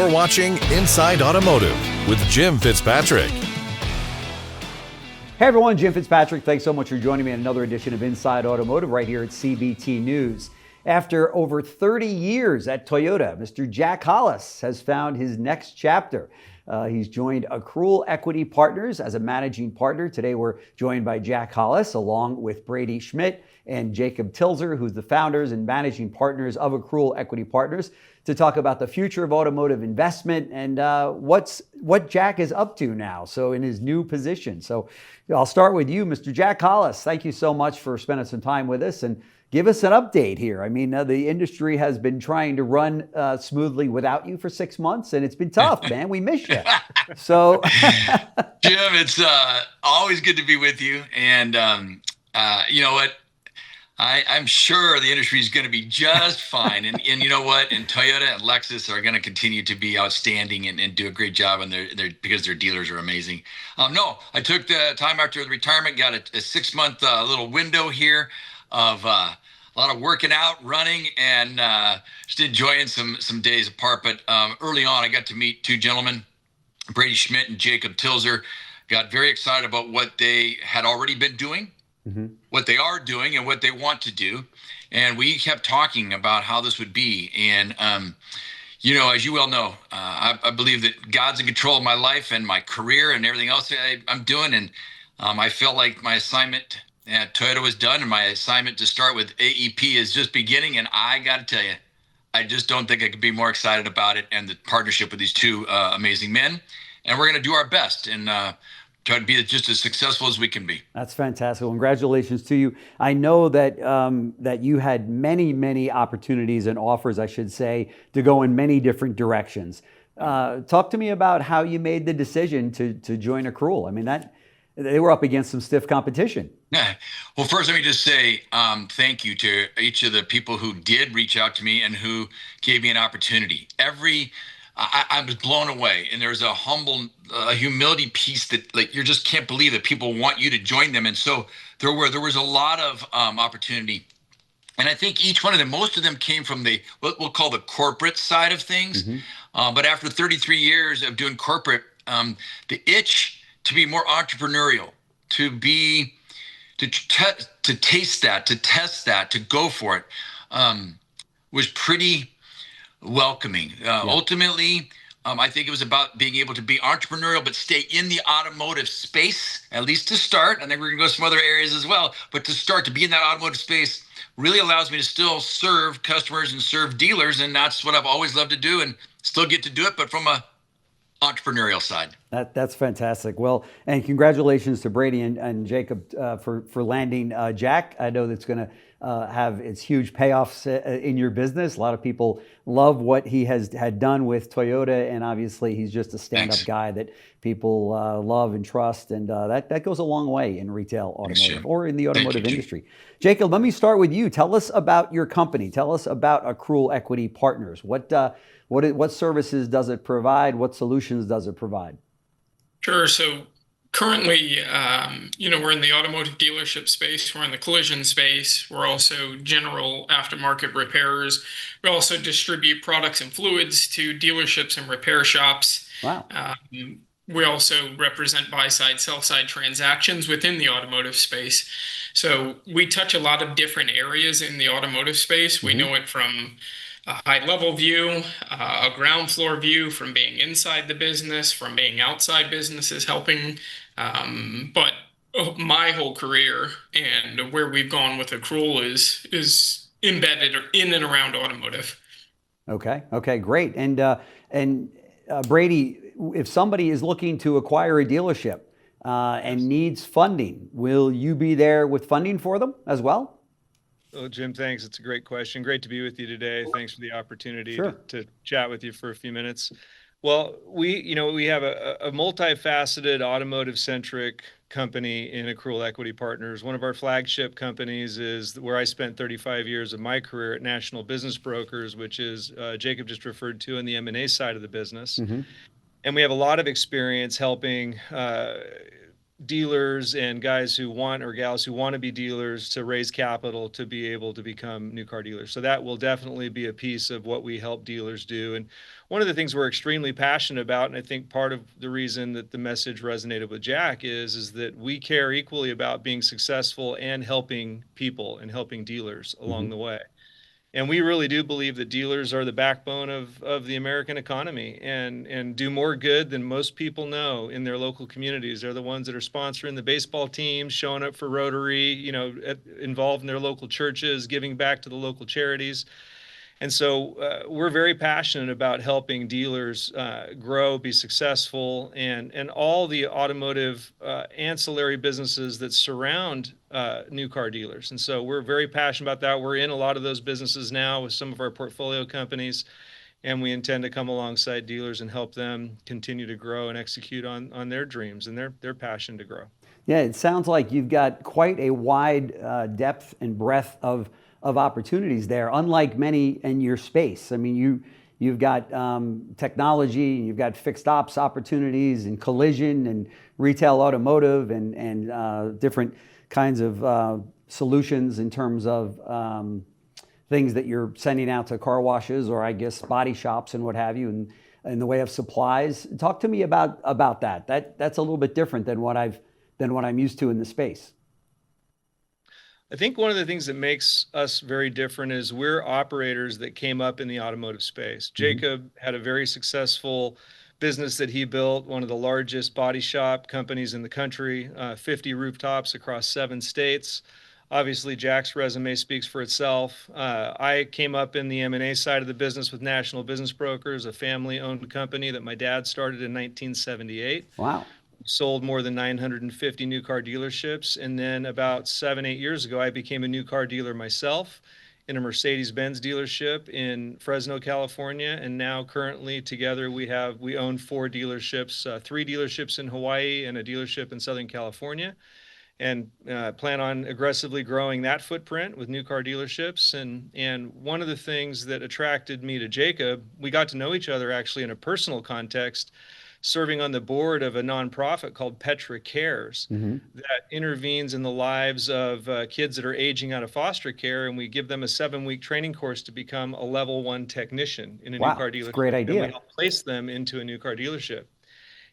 You're watching Inside Automotive with Jim Fitzpatrick. Hey everyone, Jim Fitzpatrick. Thanks so much for joining me in another edition of Inside Automotive right here at CBT News. After over 30 years at Toyota, Mr. Jack Hollis has found his next chapter. He's joined Accrual Equity Partners as a managing partner. Today we're joined by Jack Hollis along with Brady, Schmidt, and Jacob Tilzer, who's the founders and managing partners of Accrual Equity Partners, to talk about the future of automotive investment and what Jack is up to now, so in his new position. So I'll start with you, Mr. Jack Hollis. Thank you so much for spending some time with us and give us an update here. I mean, the industry has been trying to run smoothly without you for 6 months, and it's been tough, man. We miss you. So, Jim, it's always good to be with you. And you know what? I'm sure the industry is going to be just fine. And you know what? And Toyota and Lexus are going to continue to be outstanding and do a great job, and they're because their dealers are amazing. No, I took the time after the retirement, got a 6-month little window here of a lot of working out, running, and just enjoying some days apart. But early on, I got to meet two gentlemen, Brady Schmidt and Jacob Tilzer. Got very excited about what they had already been doing, what they are doing, and what they want to do. And we kept talking about how this would be. And, you know, as you well know, I believe that God's in control of my life and my career and everything else I'm doing. And I felt like my assignment at Toyota was done, and my assignment to start with AEP is just beginning. And I got to tell you, I just don't think I could be more excited about it and the partnership with these two amazing men. And we're going to do our best and try to be just as successful as we can be. That's fantastic. Well, congratulations to you. I know that that you had many opportunities and offers, I should say, to go in many different directions. Talk to me about how you made the decision to join Accrual. I mean, they were up against some stiff competition. Yeah. Well, first, let me just say thank you to each of the people who did reach out to me and who gave me an opportunity. I was blown away, and there's a humility piece that, like, you just can't believe that people want you to join them. And so there was a lot of opportunity, and I think each one of them, most of them came from what we'll call the corporate side of things. But after 33 years of doing corporate, the itch to be more entrepreneurial, to taste that, to test that, to go for it, was pretty welcoming. Ultimately, I think it was about being able to be entrepreneurial, but stay in the automotive space, at least to start. I think we're going to go some other areas as well, but to start to be in that automotive space really allows me to still serve customers and serve dealers. And that's what I've always loved to do, and still get to do it, but from a entrepreneurial side. That's fantastic. Well, and congratulations to Brady and Jacob for landing Jack. I know that's going to have its huge payoffs in your business. A lot of people love what he had done with Toyota, and obviously he's just a stand-up guy that people love and trust, and that goes a long way in retail automotive or in the automotive industry. Jacob, let me start with you. Tell us about your company. Tell us about Accrual Equity Partners. What services does it provide? What solutions does it provide? Sure. So currently, we're in the automotive dealership space. We're in the collision space. We're also general aftermarket repairers. We also distribute products and fluids to dealerships and repair shops. Wow. We also represent buy-side, sell-side transactions within the automotive space. So we touch a lot of different areas in the automotive space. We know it from a high-level view, a ground floor view, from being inside the business, from being outside businesses helping. But my whole career and where we've gone with Accrual is embedded in and around automotive. Okay, great. And Brady, if somebody is looking to acquire a dealership and needs funding, will you be there with funding for them as well? Well, Jim, thanks. It's a great question. Great to be with you today. Thanks for the opportunity to chat with you for a few minutes. Well, we have a multifaceted automotive-centric company in Accrual Equity Partners. One of our flagship companies is where I spent 35 years of my career at National Business Brokers, which is Jacob just referred to in the M&A side of the business. And we have a lot of experience helping dealers and guys who want, or gals who want to be dealers, to raise capital to be able to become new car dealers. So that will definitely be a piece of what we help dealers do. And one of the things we're extremely passionate about, and I think part of the reason that the message resonated with Jack is that we care equally about being successful and helping people and helping dealers along the way. And we really do believe that dealers are the backbone of the American economy and do more good than most people know in their local communities. They're the ones that are sponsoring the baseball teams, showing up for Rotary, involved in their local churches, giving back to the local charities. And so we're very passionate about helping dealers grow, be successful, and all the automotive ancillary businesses that surround new car dealers. And so we're very passionate about that. We're in a lot of those businesses now with some of our portfolio companies, and we intend to come alongside dealers and help them continue to grow and execute on their dreams and their passion to grow. Yeah, it sounds like you've got quite a wide depth and breadth of opportunities there, unlike many in your space. I mean, you've got technology, you've got fixed ops opportunities and collision and retail automotive and different kinds of solutions in terms of things that you're sending out to car washes or I guess body shops and what have you, and in the way of supplies. Talk to me about that. That's a little bit different than what I'm used to in the space. I think one of the things that makes us very different is we're operators that came up in the automotive space. Jacob had a very successful business that he built, one of the largest body shop companies in the country, 50 rooftops across 7 states. Obviously, Jack's resume speaks for itself. I came up in the M&A side of the business with National Business Brokers, a family-owned company that my dad started in 1978. Wow. Sold more than 950 new car dealerships. And then about 7-8 years ago, I became a new car dealer myself in a Mercedes-Benz dealership in Fresno, California. And now currently together we own 4 dealerships, 3 dealerships in Hawaii and a dealership in Southern California, and plan on aggressively growing that footprint with new car dealerships. And one of the things that attracted me to Jacob, we got to know each other actually in a personal context, serving on the board of a nonprofit called Petra Cares that intervenes in the lives of kids that are aging out of foster care, and we give them a 7-week training course to become a level 1 technician in a new car dealership. That's a great idea. And we help place them into a new car dealership.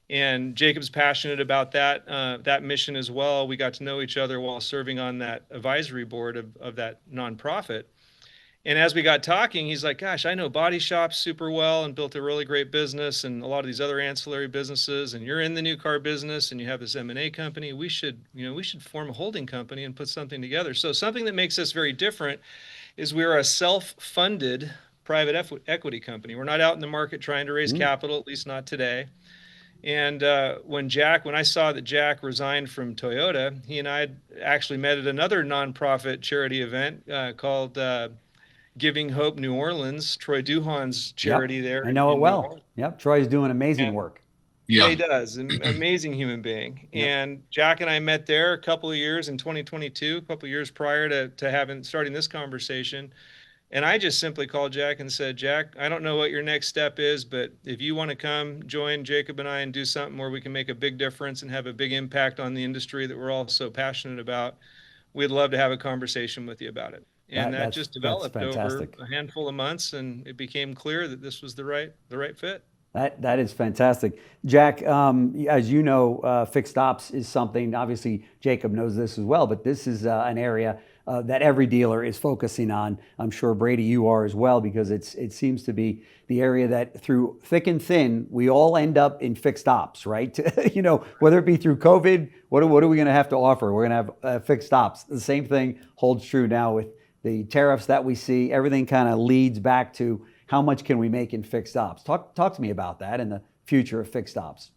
And Jacob's passionate about that mission as well. We got to know each other while serving on that advisory board of that nonprofit. And as we got talking, he's like, gosh, I know body shops super well and built a really great business and a lot of these other ancillary businesses. And you're in the new car business and you have this M&A company. We should form a holding company and put something together. So something that makes us very different is we're a self-funded private equity company. We're not out in the market trying to raise capital, at least not today. And when I saw that Jack resigned from Toyota, he and I had actually met at another nonprofit charity event called Giving Hope New Orleans, Troy Duhan's charity there. I know it well. Yep, Troy's doing amazing work. Yeah, he does. An amazing human being. Yep. And Jack and I met there a couple of years in 2022, a couple of years prior to starting this conversation. And I just simply called Jack and said, Jack, I don't know what your next step is, but if you want to come join Jacob and I and do something where we can make a big difference and have a big impact on the industry that we're all so passionate about, we'd love to have a conversation with you about it. And that just developed over a handful of months, and it became clear that this was the right fit. That is fantastic. Jack, as you know, fixed ops is something, obviously Jacob knows this as well, but this is an area that every dealer is focusing on. I'm sure, Brady, you are as well, because it seems to be the area that through thick and thin, we all end up in fixed ops, right? Whether it be through COVID, what are we going to have to offer? We're going to have fixed ops. The same thing holds true now with the tariffs that we see. Everything kind of leads back to how much can we make in fixed ops. Talk to me about that and the future of fixed ops.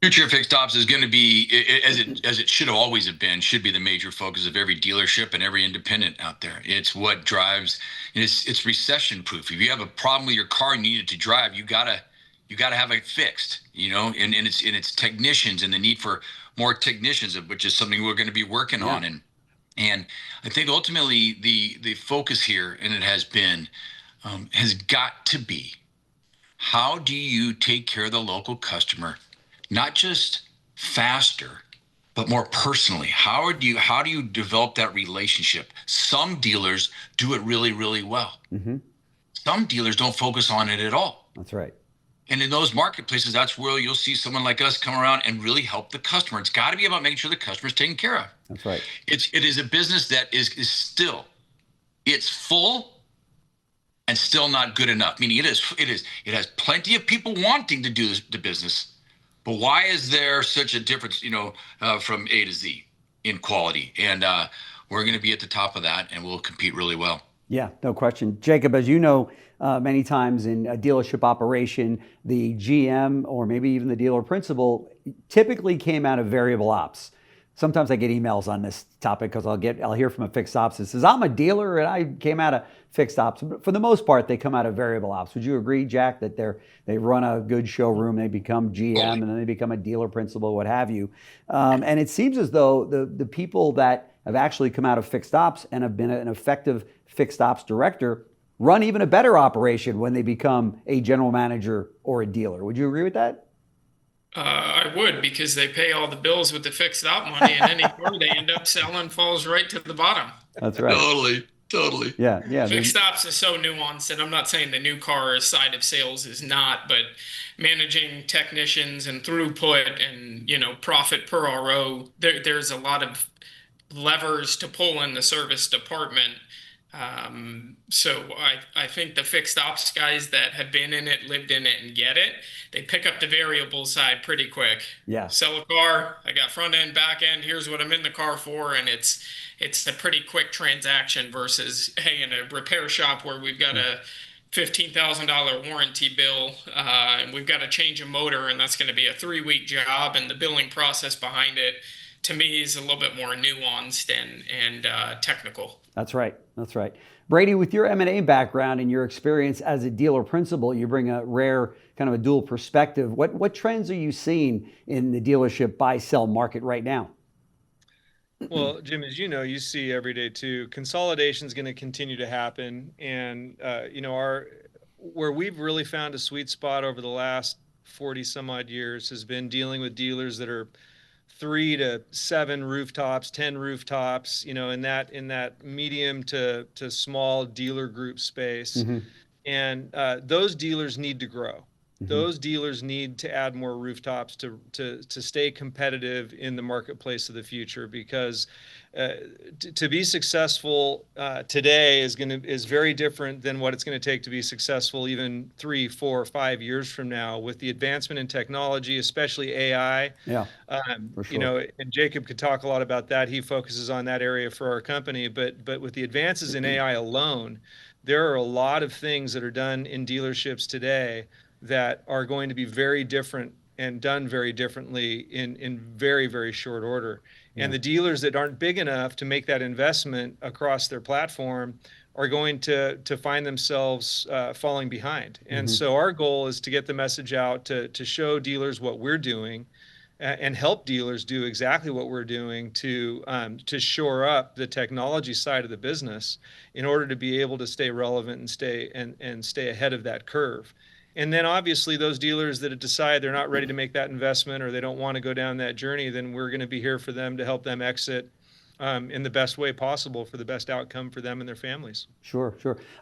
Future of fixed ops is going to be, as it should have always have been, should be the major focus of every dealership and every independent out there. It's what drives. It's recession proof. If you have a problem with your car and you need it to drive, you gotta have it fixed. And it's technicians and the need for more technicians, which is something we're going to be working on. And I think ultimately the focus here, and it has been, has got to be, how do you take care of the local customer, not just faster, but more personally. How do you develop that relationship? Some dealers do it really, really well. Some dealers don't focus on it at all. That's right. And in those marketplaces, that's where you'll see someone like us come around and really help the customer. It's got to be about making sure the customer's taken care of. That's right. It is a business that is still, it's full and still not good enough. Meaning it has plenty of people wanting to do the business, but why is there such a difference, from A to Z in quality? And we're going to be at the top of that, and we'll compete really well. Yeah, no question. Jacob, as you know, many times in a dealership operation, the GM or maybe even the dealer principal typically came out of variable ops. Sometimes I get emails on this topic because I'll hear from a fixed ops that says, I'm a dealer and I came out of fixed ops. But for the most part, they come out of variable ops. Would you agree, Jack, that they run a good showroom, they become GM, and then they become a dealer principal, what have you? And it seems as though the people that have actually come out of fixed ops and have been an effective fixed ops director run even a better operation when they become a general manager or a dealer. Would you agree with that? I would, because they pay all the bills with the fixed op money, and any car they end up selling falls right to the bottom. That's right. Totally. Yeah. Fixed ops is so nuanced, and I'm not saying the new car side of sales is not, but managing technicians and throughput and, profit per RO, there's a lot of levers to pull in the service department. So I think the fixed ops guys that have been in it, lived in it, and get it, they pick up the variable side pretty quick. Yeah. Sell a car, I got front end, back end, here's what I'm in the car for, and it's a pretty quick transaction versus, hey, in a repair shop where we've got a $15,000 warranty bill, and we've got to change a motor, and that's going to be a 3-week job, and the billing process behind it, to me, is a little bit more nuanced and technical. That's right. Brady, with your M&A background and your experience as a dealer principal, you bring a rare kind of a dual perspective. What trends are you seeing in the dealership buy-sell market right now? Well, Jim, as you know, you see every day too, consolidation is going to continue to happen. And, where we've really found a sweet spot over the last 40 some odd years has been dealing with dealers that are 3 to 7 rooftops, 10 rooftops, in that medium to small dealer group space. And those dealers need to grow. Those dealers need to add more rooftops to stay competitive in the marketplace of the future, because to be successful today is very different than what it's going to take to be successful even 3, 4, 5 years from now with the advancement in technology, especially AI. Yeah, for sure. And Jacob could talk a lot about that. He focuses on that area for our company. But with the advances in AI alone, there are a lot of things that are done in dealerships today that are going to be very different and done very differently in very, very short order. And the dealers that aren't big enough to make that investment across their platform are going to find themselves falling behind. And so our goal is to get the message out to show dealers what we're doing and help dealers do exactly what we're doing to shore up the technology side of the business in order to be able to stay relevant and stay ahead of that curve. And then obviously those dealers that decide they're not ready to make that investment or they don't want to go down that journey, then we're going to be here for them to help them exit in the best way possible for the best outcome for them and their families. Sure.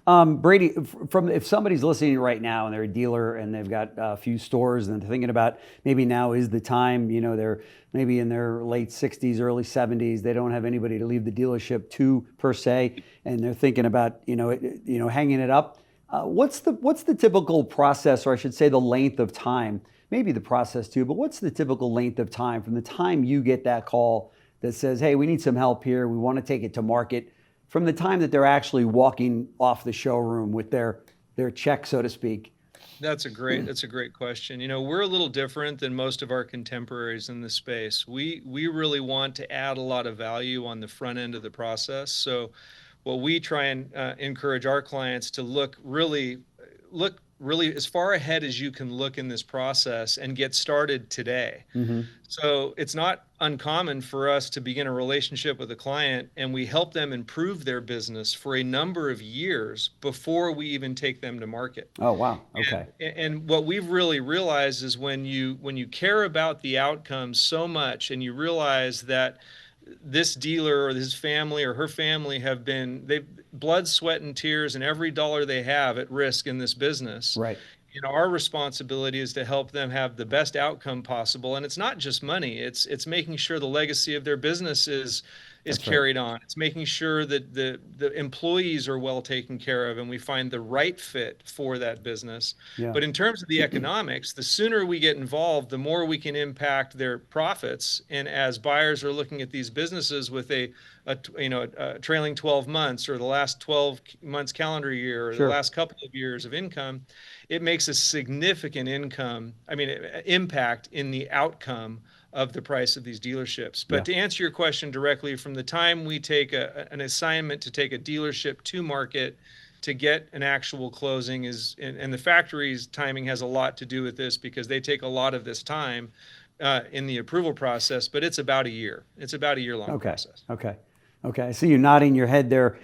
Brady, if somebody's listening right now and they're a dealer and they've got a few stores and they're thinking about maybe now is the time, they're maybe in their late 60s, early 70s, they don't have anybody to leave the dealership to per se, and they're thinking about, hanging it up. What's the typical process, or I should say the length of time, maybe the process too, but what's the typical length of time from the time you get that call that says, hey, we need some help here, we want to take it to market, from the time that they're actually walking off the showroom with their check, so to speak? That's a great question. We're a little different than most of our contemporaries in this space. We really want to add a lot of value on the front end of the process. So what we try and encourage our clients to look really as far ahead as you can look in this process and get started today. So it's not uncommon for us to begin a relationship with a client and we help them improve their business for a number of years before we even take them to market. Oh, wow. Okay. And what we've really realized is when you care about the outcomes so much and you realize that this dealer or his family or her family they've blood, sweat, and tears and every dollar they have at risk in this business. Right. Our responsibility is to help them have the best outcome possible. And it's not just money. It's making sure the legacy of their business is carried on. It's making sure that the employees are well taken care of and we find the right fit for that business. Yeah. But in terms of the economics, the sooner we get involved, the more we can impact their profits. And as buyers are looking at these businesses with a trailing 12 months or the last 12 months calendar year or the last couple of years of income, it makes a significant impact in the outcome of the price of these dealerships. But to answer your question directly, from the time we take an assignment to take a dealership to market to get an actual closing and the factory's timing has a lot to do with this because they take a lot of this time in the approval process, but it's about a year. It's about a year-long process. Okay. I see you nodding your head there,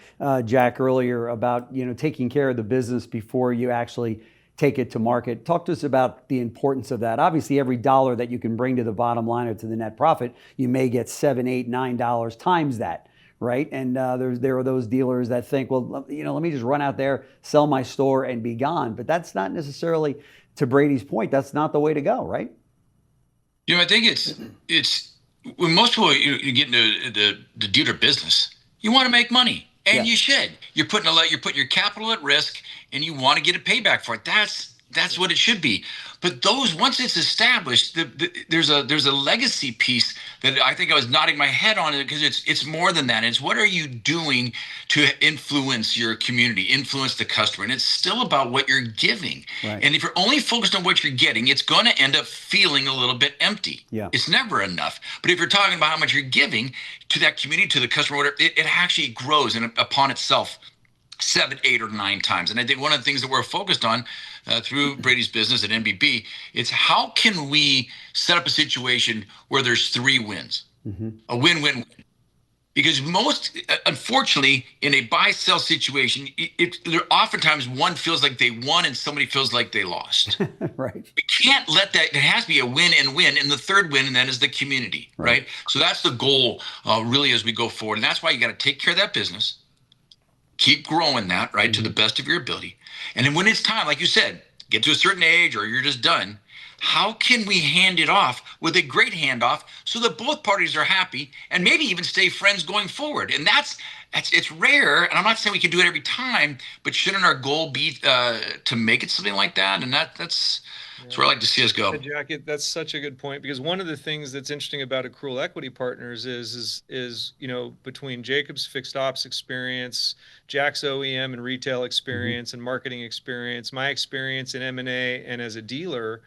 Jack, earlier about, taking care of the business before you actually take it to market. Talk to us about the importance of that. Obviously, every dollar that you can bring to the bottom line or to the net profit, you may get $7, $8, $9 times that, right? And there are those dealers that think, well, let me just run out there, sell my store, and be gone. But that's not necessarily, to Brady's point, that's not the way to go, right? I think it's when most people you get into the dealer business, you want to make money. And you should. You're putting your capital at risk, and you want to get a payback for it. That's what it should be. But once it's established, there's a legacy piece that I think I was nodding my head on it because it's more than that. It's what are you doing to influence your community, influence the customer, and it's still about what you're giving. Right. And if you're only focused on what you're getting, it's going to end up feeling a little bit empty. Yeah. It's never enough. But if you're talking about how much you're giving to that community, to the customer, whatever, it actually grows and upon itself 7, 8, or 9 times. And I think one of the things that we're focused on through Brady's business at MBB, it's how can we set up a situation where there's 3 wins, a win-win-win. Because unfortunately, in a buy-sell situation, there oftentimes one feels like they won and somebody feels like they lost. Right. We can't let that. It has to be a win and win, and the third win, and then is the community, right? So that's the goal, really, as we go forward, and that's why you got to take care of that business, keep growing that, right, to the best of your ability, and then when it's time, like you said, get to a certain age or you're just done. How can we hand it off with a great handoff so that both parties are happy and maybe even stay friends going forward? And it's rare, and I'm not saying we can do it every time, but shouldn't our goal be to make it something like that? And that's where I like to see us go. Yeah, Jack, that's such a good point, because one of the things that's interesting about Accrual Equity Partners is between Jacob's fixed ops experience, Jack's OEM and retail experience and marketing experience, my experience in M&A and as a dealer,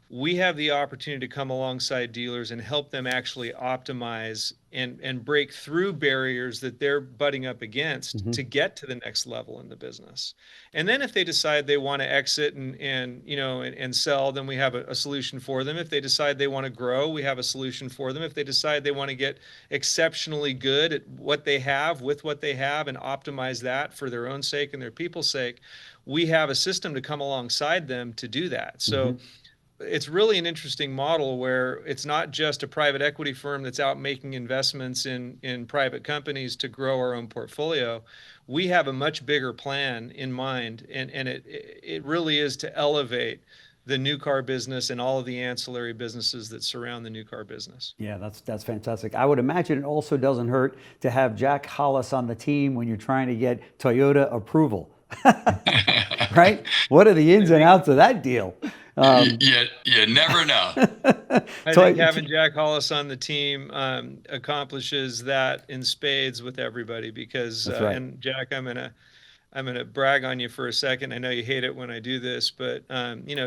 we have the opportunity to come alongside dealers and help them actually optimize and break through barriers that they're butting up against to get to the next level in the business. And then if they decide they want to exit and sell, then we have a solution for them. If they decide they want to grow, we have a solution for them. If they decide they want to get exceptionally good at what they have with what they have and optimize that for their own sake and their people's sake, we have a system to come alongside them to do that. So it's really an interesting model where it's not just a private equity firm that's out making investments in private companies to grow our own portfolio. We have a much bigger plan in mind, and it really is to elevate the new car business and all of the ancillary businesses that surround the new car business. Yeah, that's fantastic. I would imagine it also doesn't hurt to have Jack Hollis on the team when you're trying to get Toyota approval. Right? What are the ins and outs of that deal? You never know. I think having Jack Hollis on the team accomplishes that in spades with everybody, because and Jack, I'm gonna brag on you for a second. I know you hate it when I do this, but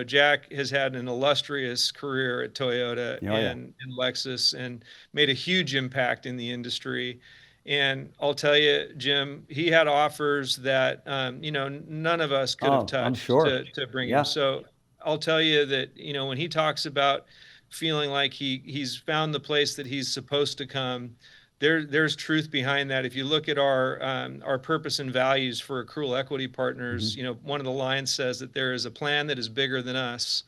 Jack has had an illustrious career at Toyota and Lexus, and made a huge impact in the industry. And I'll tell you, Jim, he had offers that, none of us could have touched I'm sure. to bring Yeah. him. So I'll tell you that, when he talks about feeling like he's found the place that he's supposed to come, there's truth behind that. If you look at our purpose and values for Accrual Equity Partners, one of the lines says that there is a plan that is bigger than us.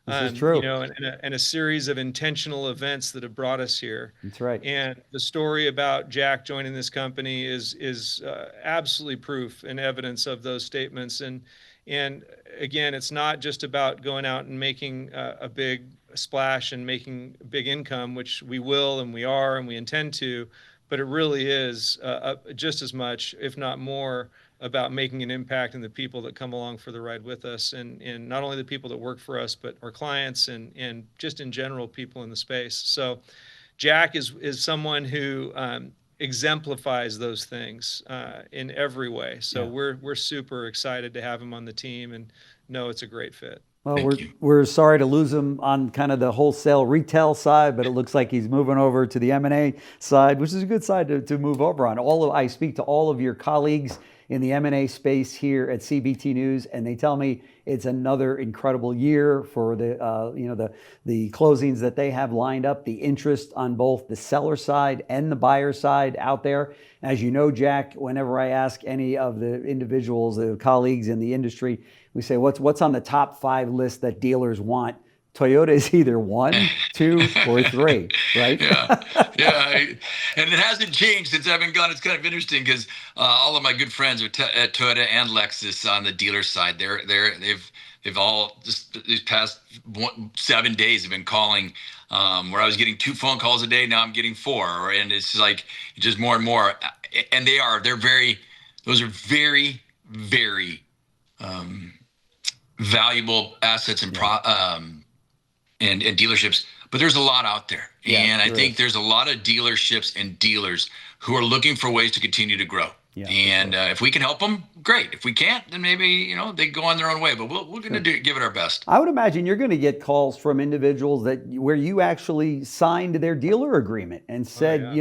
This is true. And a series of intentional events that have brought us here. That's right. And the story about Jack joining this company is absolutely proof and evidence of those statements. And again, it's not just about going out and making a big splash and making big income, which we will and we are and we intend to, but it really is just as much, if not more, about making an impact in the people that come along for the ride with us, and not only the people that work for us, but our clients and just in general people in the space. So Jack is someone who exemplifies those things in every way. So we're super excited to have him on the team and know it's a great fit. Well, we're sorry to lose him on kind of the wholesale retail side, but it looks like he's moving over to the M&A side, which is a good side to move over on. I speak to all of your colleagues in the M&A space here at CBT News, and they tell me it's another incredible year for the closings that they have lined up, the interest on both the seller side and the buyer side out there. As you know, Jack, whenever I ask any of the individuals, the colleagues in the industry, we say, what's on the top 5 list that dealers want? Toyota is either 1, 2, or 3, right? Yeah. And it hasn't changed since I've been gone. It's kind of interesting because all of my good friends at Toyota and Lexus on the dealer side, they've all just these past 7 days have been calling. Where I was getting 2 phone calls a day, now I'm getting 4, and it's like just more and more. And those are very, very valuable assets and and dealerships, but there's a lot out there. And I think there's a lot of dealerships and dealers who are looking for ways to continue to grow. If we can help them, great. If we can't, then maybe, they go on their own way, but we're going to give it our best. I would imagine you're going to get calls from individuals where you actually signed their dealer agreement and said,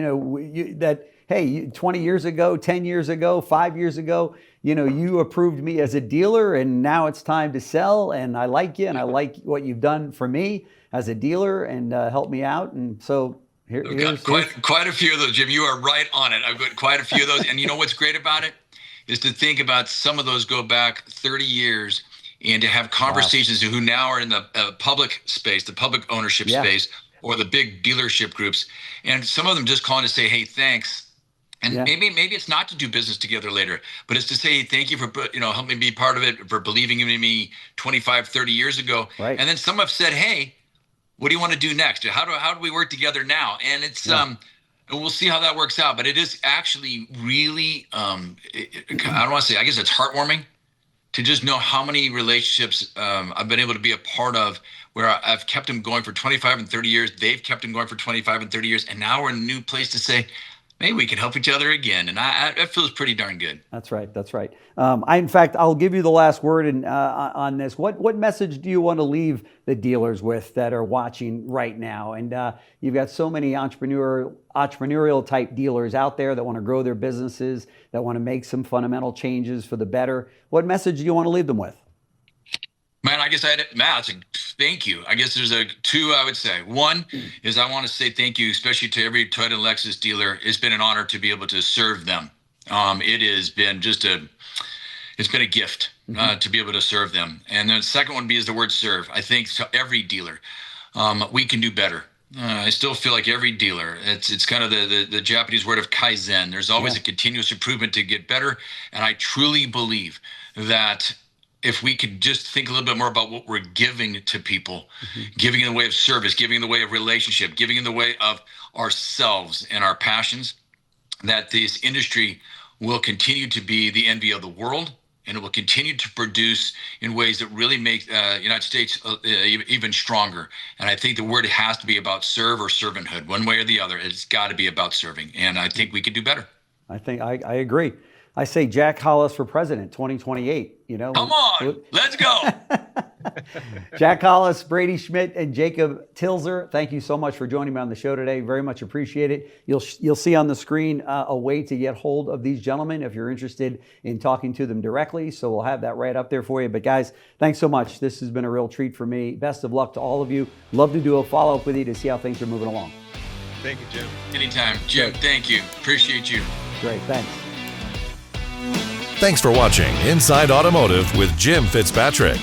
hey, 20 years ago, 10 years ago, 5 years ago, you approved me as a dealer and now it's time to sell, and I like you and I like what you've done for me as a dealer and help me out. And so here's quite a few of those, Jim. You are right on it. I've got quite a few of those. And you know what's great about it is to think about some of those go back 30 years and to have conversations who now are in the public space, the public ownership space, or the big dealership groups. And some of them just calling to say, hey, thanks. And maybe it's not to do business together later, but it's to say thank you for helping me be part of it, for believing in me 25, 30 years ago. Right. And then some have said, hey, what do you want to do next? How do we work together now? And it's and we'll see how that works out. But it is actually really I don't want to say, I guess it's heartwarming to just know how many relationships I've been able to be a part of, where I've kept them going for 25 and 30 years. They've kept them going for 25 and 30 years. And now we're in a new place to say, maybe we can help each other again. And that feels pretty darn good. That's right. In fact, I'll give you the last word on this. What message do you want to leave the dealers with that are watching right now? And you've got so many entrepreneurial type dealers out there that want to grow their businesses, that want to make some fundamental changes for the better. What message do you want to leave them with? Man, I guess thank you. I guess there's 2 I would say. One is I want to say thank you, especially to every Toyota and Lexus dealer. It's been an honor to be able to serve them. It has been it's been a gift to be able to serve them. And the second one is the word serve. I think to every dealer, we can do better. I still feel like every dealer, it's kind of the Japanese word of kaizen. There's always a continuous improvement to get better. And I truly believe that if we could just think a little bit more about what we're giving to people, giving in the way of service, giving in the way of relationship, giving in the way of ourselves and our passions, that this industry will continue to be the envy of the world, and it will continue to produce in ways that really make the United States even stronger. And I think the word has to be about serve or servanthood, one way or the other. It's got to be about serving. And I think we could do better. I think I agree. I say Jack Hollis for president 2028. Come on, let's go. Jack Hollis, Brady Schmidt, and Jacob Tilzer, thank you so much for joining me on the show today. Very much appreciate it. You'll see on the screen a way to get hold of these gentlemen if you're interested in talking to them directly. So we'll have that right up there for you. But guys, thanks so much. This has been a real treat for me. Best of luck to all of you. Love to do a follow-up with you to see how things are moving along. Thank you, Jim. Anytime. Jim, thank you. Appreciate you. Great, thanks. Thanks for watching Inside Automotive with Jim Fitzpatrick.